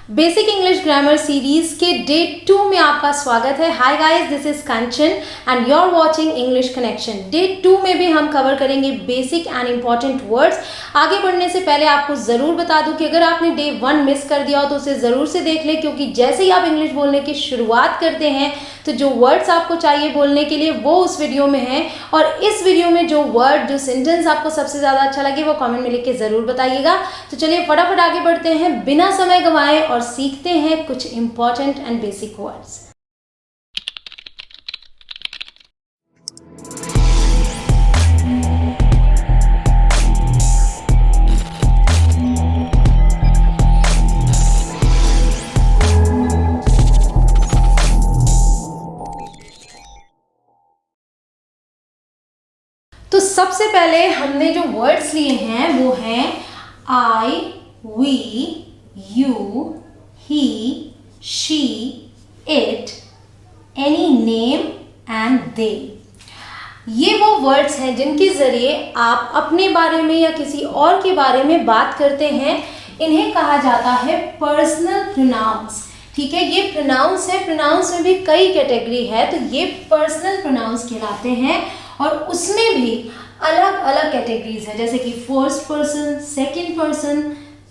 Basic English grammar series के day 2 में आपका स्वागत है। Hi guys, this is Kanchan and you are watching English connection. Day 2 में भी हम कवर करेंगे बेसिक एंड इम्पॉर्टेंट वर्ड्स। आगे बढ़ने से पहले आपको ज़रूर बता दूं कि अगर आपने डे 1 मिस कर दिया हो तो उसे ज़रूर से देख लें, क्योंकि जैसे ही आप इंग्लिश बोलने की शुरुआत करते हैं तो जो वर्ड्स आपको चाहिए बोलने के लिए वो उस वीडियो में है। और इस वीडियो में जो वर्ड, जो सेंटेंस आपको सबसे ज़्यादा अच्छा लगे वो कमेंट में लिख के ज़रूर बताइएगा। तो चलिए फटाफट आगे बढ़ते हैं बिना समय गंवाए और सीखते हैं कुछ इंपॉर्टेंट एंड बेसिक वर्ड्स। तो सबसे पहले हमने जो वर्ड्स लिए हैं वो हैं I, we, you, he, she, it, any name and they. ये वो वर्ड्स हैं जिनके जरिए आप अपने बारे में या किसी और के बारे में बात करते हैं। इन्हें कहा जाता है पर्सनल प्रोनाउंस। ठीक है, ये प्रोनाउंस है। प्रोनाउंस में भी कई कैटेगरी है, तो ये पर्सनल प्रोनाउंस कहलाते हैं। और उसमें भी अलग अलग कैटेगरीज है, जैसे कि first person, second person,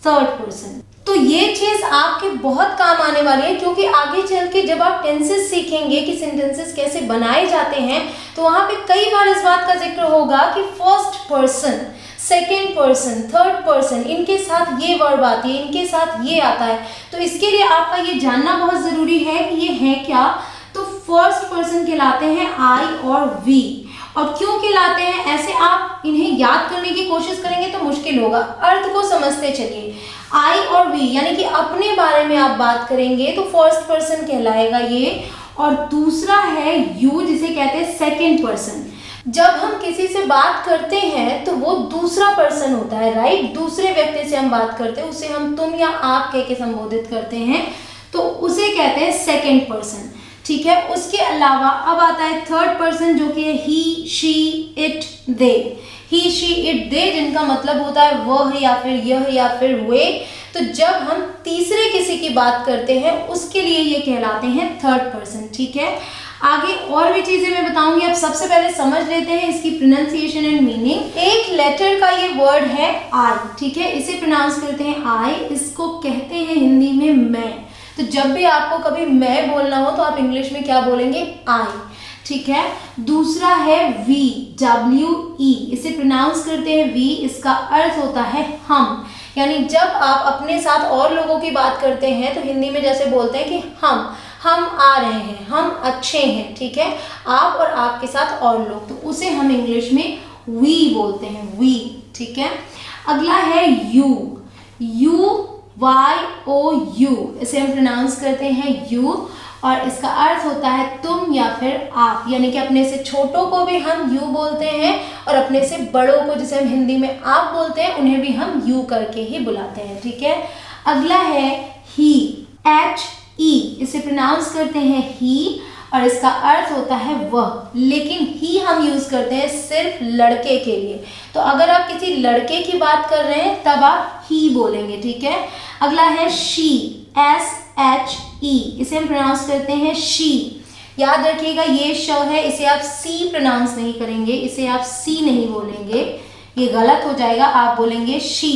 third person. तो ये चीज आपके बहुत काम आने वाली है, क्योंकि आगे चल के जब आप टेंसेस सीखेंगे कि सेंटेंसेस कैसे बनाए जाते हैं तो वहां पे कई बार इस बात का जिक्र होगा कि first person, second person, third person, इनके साथ ये वर्ब आती है, इनके साथ ये आता है। तो इसके लिए आपका ये जानना बहुत ज़रूरी है कि ये है क्या। तो फर्स्ट पर्सन कहलाते हैं आई और वी। और क्यों कहलाते हैं, ऐसे आप इन्हें याद करने की कोशिश करेंगे तो मुश्किल होगा। अर्थ को समझते चलिए। आई और वी यानी कि अपने बारे में आप बात करेंगे तो फर्स्ट पर्सन कहलाएगा ये। और दूसरा है यू, जिसे कहते हैं सेकेंड पर्सन। जब हम किसी से बात करते हैं तो वो दूसरा पर्सन होता है, राइट। दूसरे व्यक्ति से हम बात करते हैं, उसे हम तुम या आप कह के संबोधित करते हैं, तो उसे कहते हैं सेकेंड पर्सन। ठीक है, उसके अलावा अब आता है थर्ड पर्सन, जो कि he, she, it, they. He, she, it, they जिनका मतलब होता है वह या फिर यह या फिर वे। तो जब हम तीसरे किसी की बात करते हैं उसके लिए ये कहलाते हैं थर्ड पर्सन। ठीक है, आगे और भी चीजें मैं बताऊंगी। अब सबसे पहले समझ लेते हैं इसकी प्रोनाउंसिएशन एंड मीनिंग। एक लेटर का ये वर्ड है आई। ठीक है, इसे प्रोनाउंस करते हैं आई। इसको कहते हैं हिंदी में मैं। तो जब भी आपको कभी मैं बोलना हो तो आप इंग्लिश में क्या बोलेंगे, आई। ठीक है, दूसरा है वी, WE, इसे प्रोनाउंस करते हैं वी। इसका अर्थ होता है हम। यानी जब आप अपने साथ और लोगों की बात करते हैं तो हिंदी में जैसे बोलते हैं कि हम आ रहे हैं, हम अच्छे हैं। ठीक है, आप और आपके साथ और लोग, तो उसे हम इंग्लिश में वी बोलते हैं, वी। ठीक है, अगला है यू, YOU, इसे हम प्रोनाउंस करते हैं यू। और इसका अर्थ होता है तुम या फिर आप। यानी कि अपने से छोटों को भी हम यू बोलते हैं और अपने से बड़ों को, जिसे हम हिंदी में आप बोलते हैं, उन्हें भी हम यू करके ही बुलाते हैं। ठीक है, अगला है ही, HE, इसे प्रोनाउंस करते हैं ही और इसका अर्थ होता है वह। लेकिन ही हम यूज करते हैं सिर्फ लड़के के लिए। तो अगर आप किसी लड़के की बात कर रहे हैं तब आप ही बोलेंगे। ठीक है, अगला है शी, SHE, इसे हम प्रोनाउंस करते हैं शी। याद रखिएगा ये श है, इसे आप सी प्रोनाउंस नहीं करेंगे, इसे आप सी नहीं बोलेंगे, ये गलत हो जाएगा। आप बोलेंगे शी।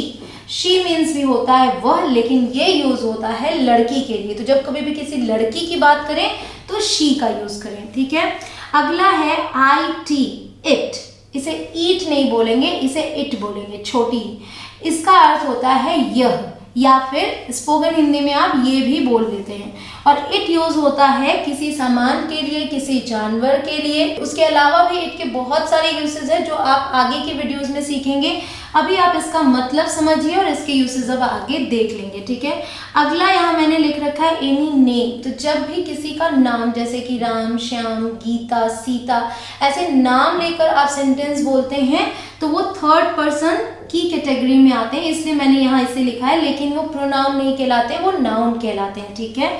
शी मीन्स भी होता है वह, लेकिन ये यूज होता है लड़की के लिए। तो जब कभी भी किसी लड़की की बात करें तो शी का यूज करें। ठीक है, अगला है IT, इट, इसे ईट नहीं बोलेंगे, इसे इट बोलेंगे, छोटी। इसका अर्थ होता है यह, या फिर स्पोकन हिंदी में आप ये भी बोल देते हैं। और इट यूज होता है किसी सामान के लिए, किसी जानवर के लिए। उसके अलावा भी इट के बहुत सारे यूसेज हैं जो आप आगे की वीडियोस में सीखेंगे। अभी आप इसका मतलब समझिए और इसके यूसेज अब आगे देख लेंगे। ठीक है, अगला यहाँ मैंने लिख रखा है एनी नेम। तो जब भी किसी का नाम, जैसे कि राम, श्याम, गीता, सीता, ऐसे नाम लेकर आप सेंटेंस बोलते हैं तो वो थर्ड पर्सन की कैटेगरी में आते हैं, इसलिए मैंने यहाँ इसे लिखा है। लेकिन वो प्रोनाउन नहीं कहलाते, वो नाउन कहलाते हैं। ठीक है,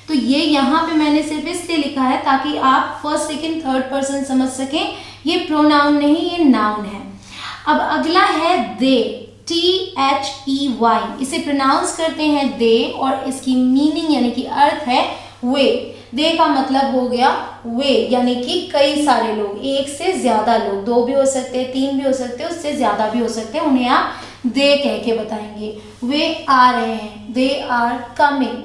तो ये यहाँ पे मैंने सिर्फ इसलिए लिखा है ताकि आप फर्स्ट, सेकंड, थर्ड पर्सन समझ सकें। ये प्रोनाउन नहीं, ये नाउन है। अब अगला है दे। THEY, इसे प्रोनाउंस करते हैं दे, और इसकी मीनिंग यानी कि अर्थ है वे। दे का मतलब हो गया वे, यानी कि कई सारे लोग, एक से ज्यादा लोग, दो भी हो सकते हैं, तीन भी हो सकते हैं, उससे ज्यादा भी हो सकते हैं, उन्हें आप दे कह के बताएंगे। वे आ रहे हैं, दे आर कमिंग।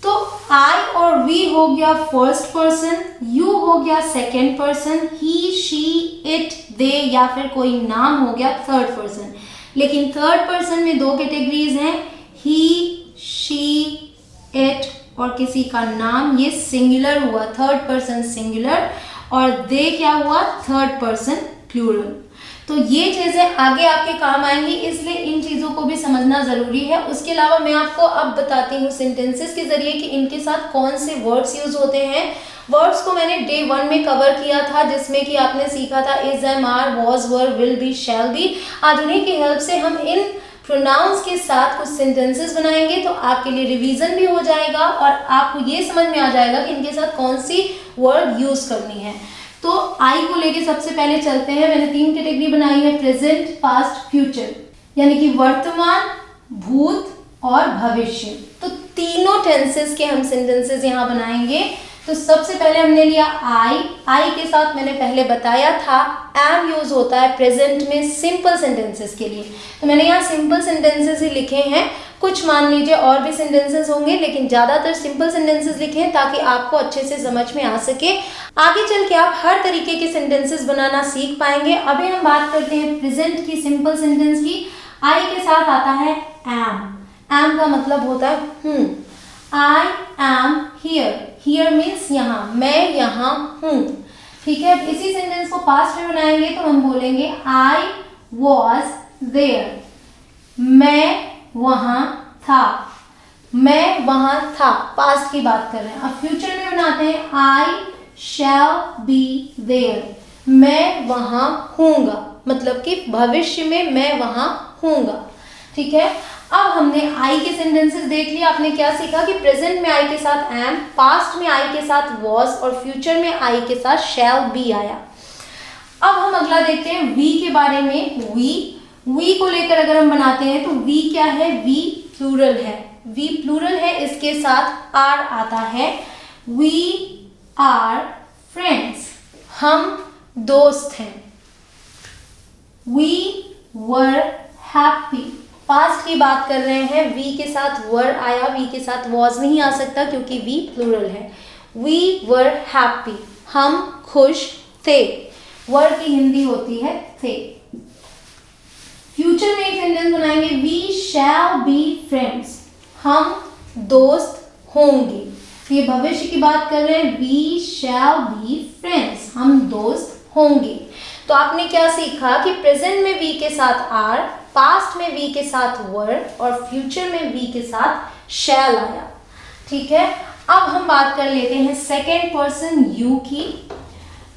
तो आई और वी हो गया फर्स्ट पर्सन, यू हो गया second person, he she it दे या फिर कोई नाम हो गया थर्ड पर्सन। लेकिन थर्ड पर्सन में दो कैटेगरीज हैं, ही शी इट और किसी का नाम, ये सिंगुलर हुआ, थर्ड पर्सन सिंगुलर, और दे क्या हुआ, थर्ड पर्सन प्लूरल। तो ये चीजें आगे आपके काम आएंगी, इसलिए इन चीजों को भी समझना जरूरी है। उसके अलावा मैं आपको अब बताती हूँ सेंटेंसेस के जरिए कि इनके साथ कौन से वर्ड्स यूज होते हैं। वर्ड्स को मैंने डे 1 में कवर किया था, जिसमें कि आपने सीखा था is, am, are, was, were, will be, shall be. आज उन्हीं की हेल्प से हम इन प्रोनाउंस के साथ कुछ सेंटेंसेस बनाएंगे, तो आपके लिए रिवीजन भी हो जाएगा और आपको ये समझ में आ जाएगा कि इनके साथ कौन सी वर्ड यूज करनी है। तो आई को लेके सबसे पहले चलते हैं। मैंने 3 कैटेगरी बनाई है, प्रेजेंट, पास्ट, फ्यूचर, यानी कि वर्तमान, भूत और भविष्य। तो तीनों टेंसेस के हम सेंटेंसेस यहाँ बनाएंगे। तो सबसे पहले हमने लिया आई के साथ मैंने पहले बताया था एम यूज होता है प्रेजेंट में सिंपल सेंटेंसेस के लिए। तो मैंने यहाँ सिंपल सेंटेंसेस ही लिखे हैं, कुछ मान लीजिए और भी सेंटेंसेस होंगे, लेकिन ज़्यादातर सिंपल सेंटेंसेस लिखे हैं ताकि आपको अच्छे से समझ में आ सके। आगे चल के आप हर तरीके के सेंटेंसेस बनाना सीख पाएंगे। अभी हम बात करते हैं प्रेजेंट की सिंपल सेंटेंस की। आई के साथ आता है एम का मतलब होता है हूँ। I am here, here means यहाँ, मैं यहाँ हूँ। ठीक है, अब इसी सेंटेंस को पास्ट में बनाएंगे तो हम बोलेंगे आई वॉज देयर, मैं वहाँ था, मैं वहाँ था, पास्ट की बात कर रहे हैं। अब फ्यूचर में बनाते हैं आई शैल बी देयर, मैं वहाँ हूँगा, मतलब कि भविष्य में मैं वहाँ हूँगा। ठीक है, अब हमने आई के सेंटेंसेस देख लिया। आपने क्या सीखा कि प्रेजेंट में आई के साथ एम, पास्ट में आई के साथ वॉज और फ्यूचर में आई के साथ शैल बी आया। अब हम अगला देखते हैं वी के बारे में। वी को लेकर अगर हम बनाते हैं तो वी क्या है, वी प्लूरल है, वी प्लूरल है, इसके साथ आर आता है। वी आर फ्रेंड्स, हम दोस्त हैं। वी वर हैप्पी, पास्ट की बात कर रहे हैं, वी के साथ वर आया, वी के साथ वॉज नहीं आ सकता क्योंकि वी प्लूरल है। वी वर हैप्पी, हम खुश थे, वर की हिंदी होती है थे। फ्यूचर में एक सेंटेंस बनाएंगे, वी शैल बी फ्रेंड्स, हम दोस्त होंगे। ये भविष्य की बात कर रहे हैं, वी शैल बी फ्रेंड्स, हम दोस्त होंगे। तो आपने क्या सीखा कि प्रेजेंट में वी के साथ आर, पास्ट में वी के साथ वर और फ्यूचर में वी के साथ शैल आया। ठीक है, अब हम बात कर लेते हैं सेकेंड पर्सन यू की।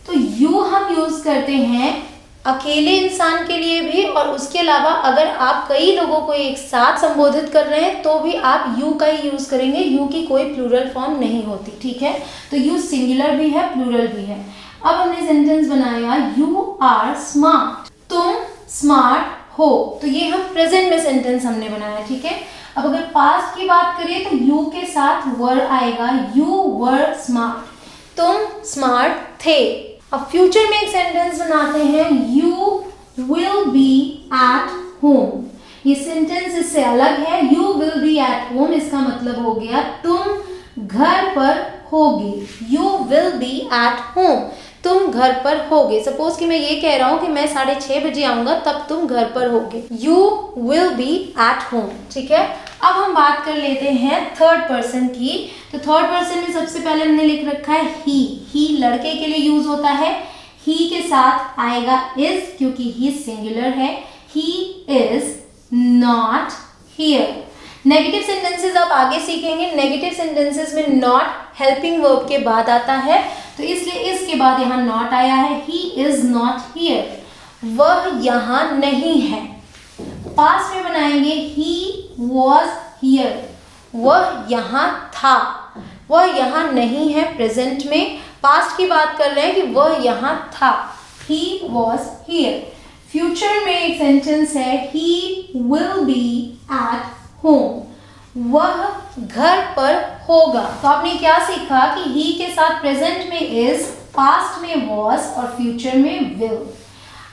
तो यू हम यूज करते हैं अकेले इंसान के लिए भी, और उसके अलावा अगर आप कई लोगों को एक साथ संबोधित कर रहे हैं तो भी आप यू का ही यूज करेंगे, यू की कोई प्लूरल फॉर्म नहीं होती। ठीक है, तो यू सिंगुलर भी है, प्लूरल भी है। अब हमने सेंटेंस बनाया, यू आर स्मार्ट, तुम स्मार्ट हो। तो ये हम प्रेजेंट में सेंटेंस हमने बनाया। ठीक है, अब अगर पास्ट की बात करें तो यू के साथ वर आएगा, यू वर स्मार्ट, तुम स्मार्ट थे। अब फ्यूचर में एक सेंटेंस बनाते हैं, you will be at home. ये सेंटेंस इससे अलग है, you will be at home, इसका मतलब हो गया तुम घर पर होगे। You will be at home, तुम घर पर होगे। सपोज कि मैं ये कह रहा हूँ कि मैं 6:30 बजे आऊंगा, तब तुम घर पर होगे। You will be at home. ठीक है, अब हम बात कर लेते हैं थर्ड पर्सन की। तो थर्ड पर्सन में सबसे पहले हमने लिख रखा है ही लड़के के लिए यूज होता है। ही के साथ आएगा इज, क्योंकि ही सिंगुलर है। He is not here. Negative sentences आप आगे सीखेंगे। नेगेटिव सेंटेंसेस में नॉट हेल्पिंग वर्ब के बाद आता है, तो इसलिए इसके बाद यहाँ नॉट आया है। ही इज नॉट हियर, वह यहाँ नहीं है। पास्ट में बनाएंगे, ही वॉज हियर, वह यहाँ था, वह यहाँ नहीं है। प्रेजेंट में पास्ट की बात कर रहे हैं कि वह यहाँ था, ही वॉज हियर। फ्यूचर में एक सेंटेंस है he will be at home, वह घर पर होगा। तो आपने क्या सीखा कि ही के साथ प्रेजेंट में इज, पास्ट में वॉज और फ्यूचर में विल।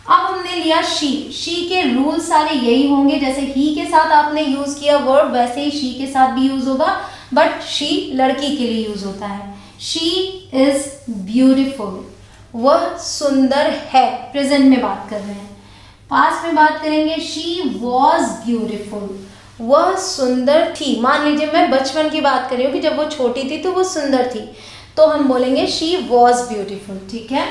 अब हमने लिया शी के रूल सारे यही होंगे, जैसे ही के साथ आपने यूज किया वर्ब वैसे ही शी के साथ भी यूज होगा, बट शी लड़की के लिए यूज होता है। शी इज ब्यूटिफुल, वह सुंदर है, प्रेजेंट में बात कर रहे हैं। पास्ट में बात करेंगे शी वॉज ब्यूटिफुल, वह सुंदर थी। मान लीजिए मैं बचपन की बात कर रही हूँ कि जब वो छोटी थी तो वो सुंदर थी, तो हम बोलेंगे शी वॉज ब्यूटिफुल। ठीक है,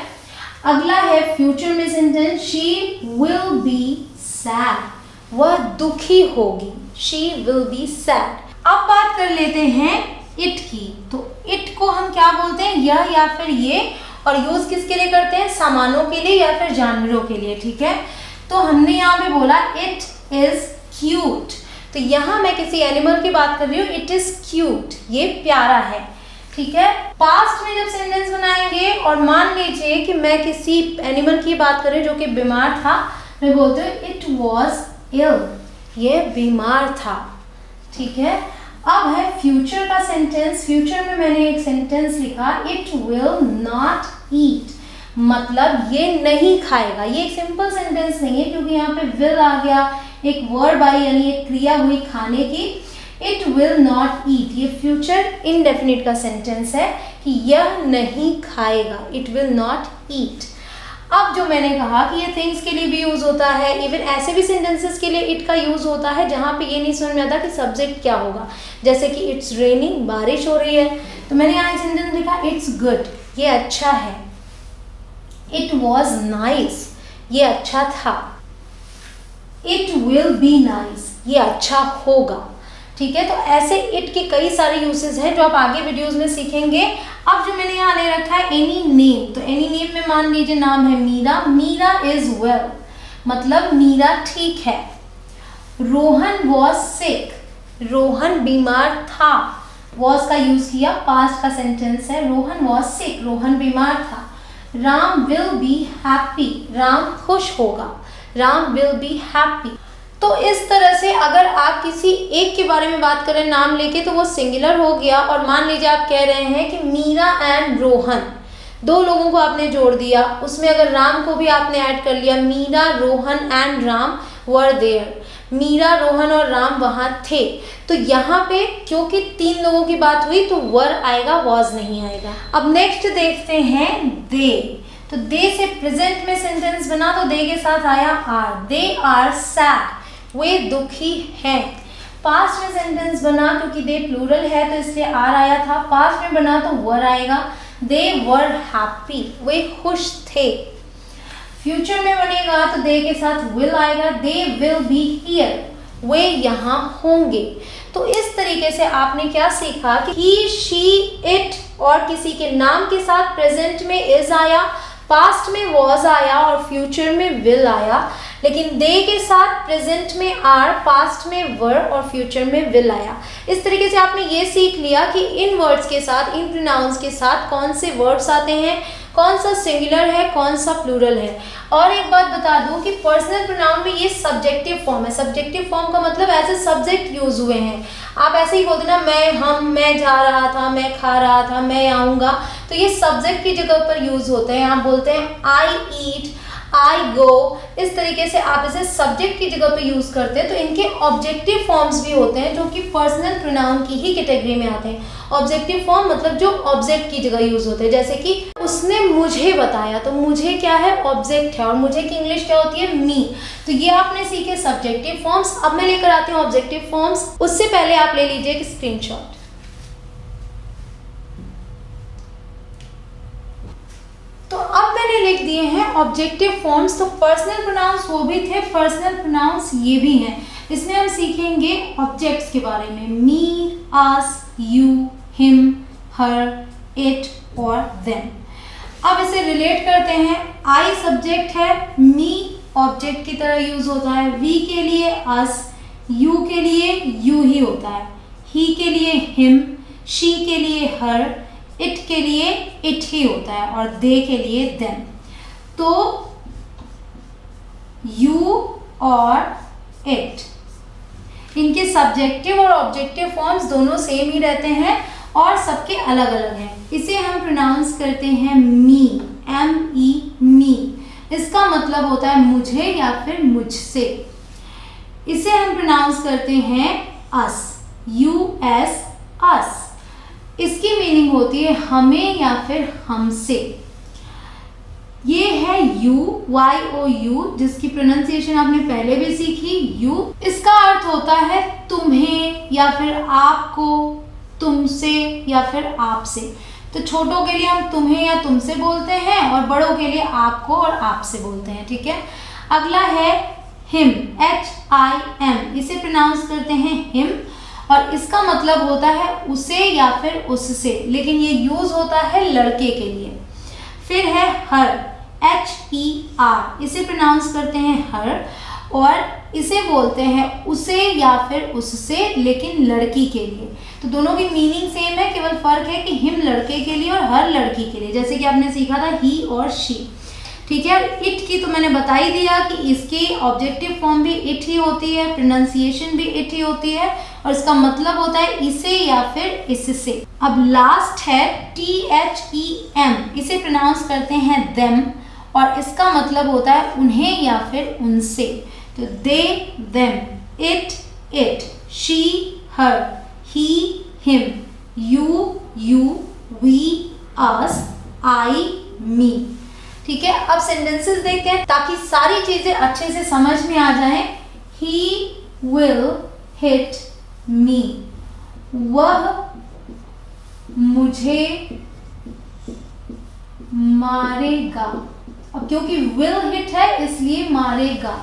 अगला है फ्यूचर में sentence she will be sad, वह दुखी होगी, शी विल बी सैड। अब बात कर लेते हैं इट की। तो इट को हम क्या बोलते हैं, यह या फिर ये, और यूज किसके लिए करते हैं, सामानों के लिए या फिर जानवरों के लिए। ठीक है, तो हमने यहाँ पे बोला इट इज क्यूट, तो यहाँ मैं किसी एनिमल की बात कर रही हूँ, इट इज क्यूट, ये प्यारा है। ठीक है, पास्ट में जब सेंटेंस बनाएंगे और मान लीजिए कि मैं किसी एनिमल की बात कर रही हूँ जो कि बीमार था, मैं बोलते हूँ इट वॉज इल, ये बीमार था। ठीक है, अब है फ्यूचर का सेंटेंस। फ्यूचर में मैंने एक सेंटेंस लिखा इट विल नॉट ईट, मतलब ये नहीं खाएगा। ये एक सिंपल सेंटेंस नहीं है क्योंकि यहाँ पे विल आ गया, एक वर्ब आई यानी एक क्रिया हुई खाने की। इट विल नॉट ईट, ये फ्यूचर इनडेफिनिट का सेंटेंस है कि यह नहीं खाएगा, इट विल नॉट ईट। अब जो मैंने कहा कि ये थिंग्स के लिए भी यूज होता है, इवन ऐसे भी सेंटेंसेस के लिए इट का यूज होता है जहाँ पे ये नहीं समझ में आता कि सब्जेक्ट क्या होगा, जैसे कि इट्स रेनिंग, बारिश हो रही है, तो मैंने यहाँ एक सेंटेंस लिखा इट्स गुड, ये अच्छा है। इट वॉज नाइस, ये अच्छा था। इट विल बी नाइस, ये अच्छा होगा। ठीक है, तो ऐसे इट के कई सारे यूसेस हैं जो आप आगे वीडियोस में सीखेंगे। अब जो मैंने यहाँ ले रखा है एनी नेम, तो एनी नेम में मान लीजिए नाम है मीरा, मीरा इज वेल, मतलब मीरा ठीक है। रोहन वॉज सिक, रोहन बीमार था, वॉज का यूज किया, पास्ट का सेंटेंस है, रोहन वॉज सिक, रोहन बीमार था। Ram will be happy, Ram खुश होगा, राम विल बी हैप्पी। तो इस तरह से अगर आप किसी एक के बारे में बात करें नाम लेके तो वो सिंगुलर हो गया, और मान लीजिए आप कह रहे हैं कि मीरा एंड रोहन, दो लोगों को आपने जोड़ दिया, उसमें अगर राम को भी आपने ऐड कर लिया, Meera Rohan and Ram were there, Meera Rohan और राम वहाँ थे, तो यहाँ पे क्योंकि तीन लोगों की बात हुई तो वर आएगा, वॉज नहीं आएगा। अब नेक्स्ट देखते हैं दे। तो दे से प्रेजेंट में सेंटेंस बना तो दे के साथ आया आर, दे आर सैड, वे दुखी हैं। पास्ट में सेंटेंस बना क्योंकि दे प्लूरल है तो इसलिए आर आया था, पास्ट में बना तो वर आएगा, दे वर हैप्पी, वे खुश थे। फ्यूचर में बनेगा तो दे के साथ विल आएगा, दे विल बी हियर, वे यहाँ होंगे। तो इस तरीके से आपने क्या सीखा कि ही, शी, इट और किसी के नाम के साथ प्रेजेंट में इज आया, पास्ट में वॉज आया और फ्यूचर में विल आया, लेकिन दे के साथ प्रेजेंट में आर, पास्ट में वर और फ्यूचर में विल आया। इस तरीके से आपने ये सीख लिया कि इन वर्ड्स के साथ, इन प्रोनाउंस के साथ कौन से वर्ड्स आते हैं, कौन सा सिंगुलर है, कौन सा प्लूरल है। और एक बात बता दूं कि पर्सनल प्रोनाउन में ये सब्जेक्टिव फॉर्म है। सब्जेक्टिव फॉर्म का मतलब एज ए सब्जेक्ट यूज हुए हैं। आप ऐसे ही बोलते ना मैं, हम, मैं जा रहा था, मैं खा रहा था, मैं आऊँगा, तो ये सब्जेक्ट की जगह पर यूज होते हैं। आप बोलते हैं आई ईट, आई गो, इस तरीके से आप इसे सब्जेक्ट की जगह पे यूज करते हैं। तो इनके ऑब्जेक्टिव फॉर्म्स भी होते हैं जो कि पर्सनल प्रोनाउन की ही कैटेगरी में आते हैं। ऑब्जेक्टिव फॉर्म मतलब जो ऑब्जेक्ट की जगह यूज होते हैं, जैसे कि उसने मुझे बताया, तो मुझे क्या है, ऑब्जेक्ट है, और मुझे की इंग्लिश क्या होती है, मी। तो ये आपने सीखे सब्जेक्टिव फॉर्म्स। अब मैं लेकर आती हूँ ऑब्जेक्टिव फॉर्म्स। उससे पहले आप ले लीजिए एक स्क्रीनशॉट। तो अब मैंने लिख दिए हैं ऑब्जेक्टिव फॉर्म्स। तो पर्सनल प्रोनाउंस वो भी थे, पर्सनल प्रोनाउंस ये भी हैं। इसमें हम सीखेंगे ऑब्जेक्ट्स के बारे में, मी, अस, यू, हिम, हर, इट और देम। अब इसे रिलेट करते हैं। आई सब्जेक्ट है, मी ऑब्जेक्ट की तरह यूज होता है, वी के लिए अस, यू के लिए यू ही होता है, ही के लिए हिम, शी के लिए हर, इट के लिए इट ही होता है और दे के लिए देम। तो यू और इट। इनके सब्जेक्टिव और ऑब्जेक्टिव फॉर्म्स दोनों सेम ही रहते हैं और सबके अलग अलग हैं। इसे हम प्रोनाउंस करते हैं मी, M-E, मी। इसका मतलब होता है मुझे या फिर मुझसे। इसे हम प्रोनाउंस करते हैं अस, US, अस। इसकी मीनिंग होती है हमें या फिर हमसे। ये है यू, YOU, जिसकी प्रोनाउंसिएशन आपने पहले भी सीखी, यू। इसका अर्थ होता है तुम्हें या फिर आपको, तुमसे या फिर आपसे। तो छोटों के लिए हम तुम्हें या तुमसे बोलते हैं और बड़ों के लिए आपको और आपसे बोलते हैं, ठीक है। अगला है हिम, HIM। इसे प्रोनाउंस करते हैं हिम और इसका मतलब होता है उसे या फिर उससे, लेकिन ये यूज होता है लड़के के लिए। फिर है हर, HER। इसे प्रोनाउंस करते हैं हर और इसे बोलते हैं उसे या फिर उससे, लेकिन लड़की के लिए। तो दोनों की मीनिंग सेम है, केवल फर्क है कि हिम लड़के के लिए और हर लड़की के लिए, जैसे कि आपने सीखा था ही और शी, ठीक है। इट की तो मैंने बता ही दिया कि इसकी ऑब्जेक्टिव फॉर्म भी इट ही होती है, प्रोनाउंसिएशन भी इट ही होती है और इसका मतलब होता है इसे या फिर इससे। अब लास्ट है THEM। इसे प्रोनाउंस करते हैं देम और इसका मतलब होता है उन्हें या फिर उनसे। तो they, them, it, she, her, he, him, you, we, us, I, me. ठीक है, अब सेंटेंसेस देखते हैं ताकि सारी चीजें अच्छे से समझ में आ जाएं। He will hit me। वह मुझे मारेगा। अब क्योंकि will hit है इसलिए मारेगा,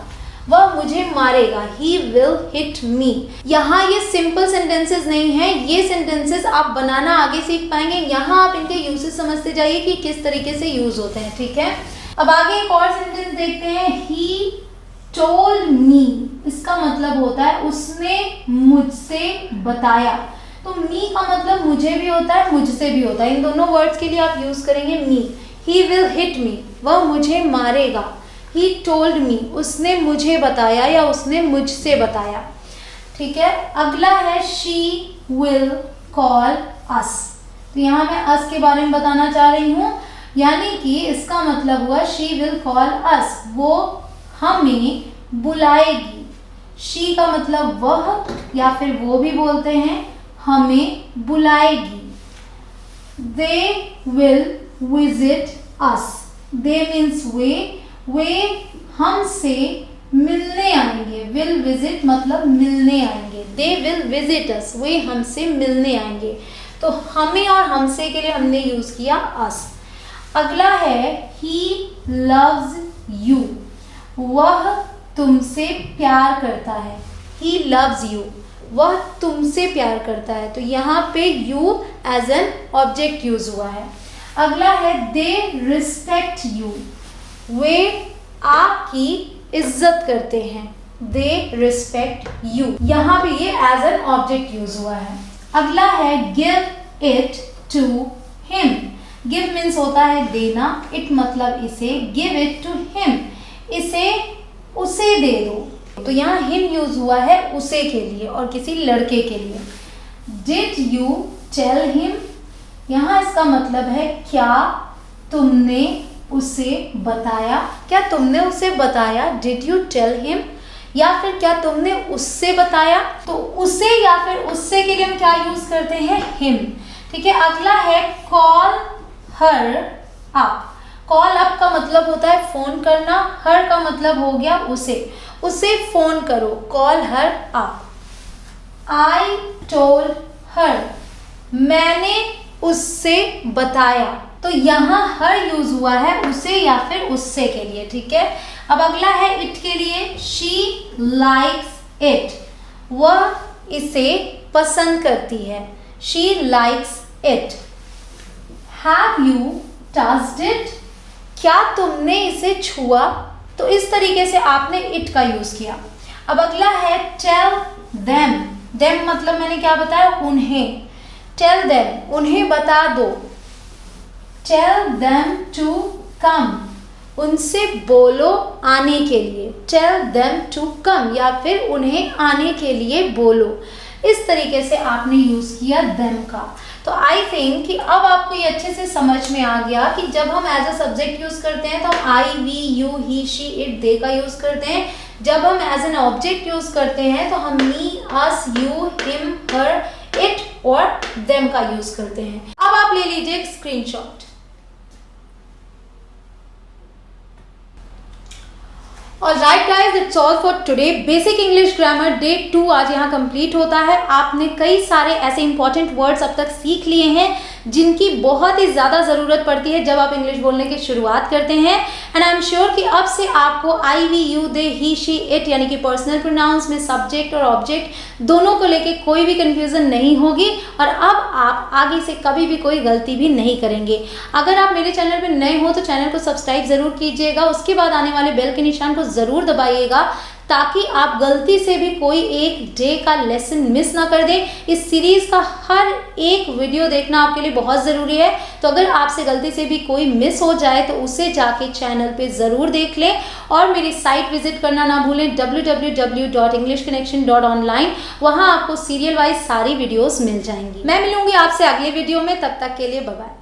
वह मुझे मारेगा। He will hit me। यहाँ ये सिंपल सेंटेंसेस नहीं है, ये सेंटेंसेस आप बनाना आगे सीख पाएंगे। यहाँ आप इनके यूजेस समझते जाइए कि किस तरीके से यूज होते हैं, ठीक है। अब आगे एक और सेंटेंस देखते हैं। He told me। इसका मतलब होता है उसने मुझसे बताया। तो मी का मतलब मुझे भी होता है, मुझसे भी होता है। इन दोनों वर्ड्स के लिए आप यूज करेंगे मी। He will hit me। वह मुझे मारेगा। He told me। उसने मुझे बताया या उसने मुझसे बताया, ठीक है। अगला है she will call us। तो यहाँ मैं us के बारे में बताना चाह रही हूँ, यानी कि इसका मतलब हुआ she will call us। वो हमें बुलाएगी। she का मतलब वह या फिर वो भी बोलते हैं, हमें बुलाएगी। they will visit us। they means वे हमसे मिलने आएंगे। will visit मतलब मिलने आएंगे। they will visit us। वे हमसे मिलने आएंगे। तो हमें और हमसे के लिए हमने यूज किया us। अगला है he loves you। वह तुमसे प्यार करता है। he loves you। वह तुमसे प्यार करता है। तो यहाँ पे you as an object use हुआ है। अगला है they respect you। वे आपकी इज्जत करते हैं। they respect you। यहाँ पे ये एज एन ऑब्जेक्ट यूज हुआ है। अगला है give it to him। give means होता है देना, it मतलब इसे, give it to him इसे उसे दे दो। तो यहाँ him यूज हुआ है उसे के लिए और किसी लड़के के लिए। did you tell him। यहाँ इसका मतलब है क्या तुमने उसे बताया। क्या तुमने उसे बताया, did you tell him। या फिर क्या तुमने उससे बताया। तो उसे या फिर उससे के लिए हम क्या यूज करते हैं, him, ठीक है। अगला है call her up। Call up का मतलब होता है फोन करना, हर का मतलब हो गया उसे फोन करो, call her up. I told her। मैंने उससे बताया। तो यहाँ हर यूज हुआ है उसे या फिर उससे के लिए, ठीक है। अब अगला है इट के लिए। she likes it। वह इसे पसंद करती है। she likes it। have you touched it। क्या तुमने इसे छुआ। तो इस तरीके से आपने इट का यूज किया। अब अगला है tell them। them मतलब मैंने क्या बताया, उन्हें। tell them उन्हें बता दो। tell them to come। उनसे बोलो आने के लिए, टेल देम टू कम, या फिर उन्हें आने के लिए बोलो। इस तरीके से आपने यूज़ किया देम का। तो आई थिंक कि अब आपको ये अच्छे से समझ में आ गया कि जब हम एज अ सब्जेक्ट यूज़ करते हैं तो हम I, we, you, he, she, it, they का यूज़ करते हैं। जब हम एज एन ऑब्जेक्ट यूज़ करते हैं तो हम मी, अस, यू, हिम, हर, इट और देम का यूज़ करते हैं। अब आप ले लीजिए एक screenshot. Alright guys, that's all for today. Basic English grammar day 2 आज यहाँ कंप्लीट होता है। आपने कई सारे ऐसे इंपॉर्टेंट वर्ड्स अब तक सीख लिए हैं जिनकी बहुत ही ज़्यादा ज़रूरत पड़ती है जब आप इंग्लिश बोलने की शुरुआत करते हैं। एंड आई एम श्योर कि अब से आपको I, we, you, they, he, she, it यानी कि पर्सनल प्रोनाउंस में सब्जेक्ट और ऑब्जेक्ट दोनों को लेके कोई भी कंफ्यूजन नहीं होगी और अब आप आगे से कभी भी कोई गलती भी नहीं करेंगे। अगर आप मेरे चैनल पर नए हो तो चैनल को सब्सक्राइब ज़रूर कीजिएगा, उसके बाद आने वाले बेल के निशान को ज़रूर दबाइएगा ताकि आप गलती से भी कोई एक डे का लेसन मिस ना कर दें। इस सीरीज़ का हर एक वीडियो देखना आपके लिए बहुत ज़रूरी है, तो अगर आपसे गलती से भी कोई मिस हो जाए तो उसे जाके चैनल पे ज़रूर देख लें और मेरी साइट विजिट करना ना भूलें www.englishconnection.online। वहाँ आपको सीरियल वाइज सारी वीडियोस मिल जाएंगी। मैं मिलूंगी आपसे अगले वीडियो में, तब तक के लिए बाय बाय।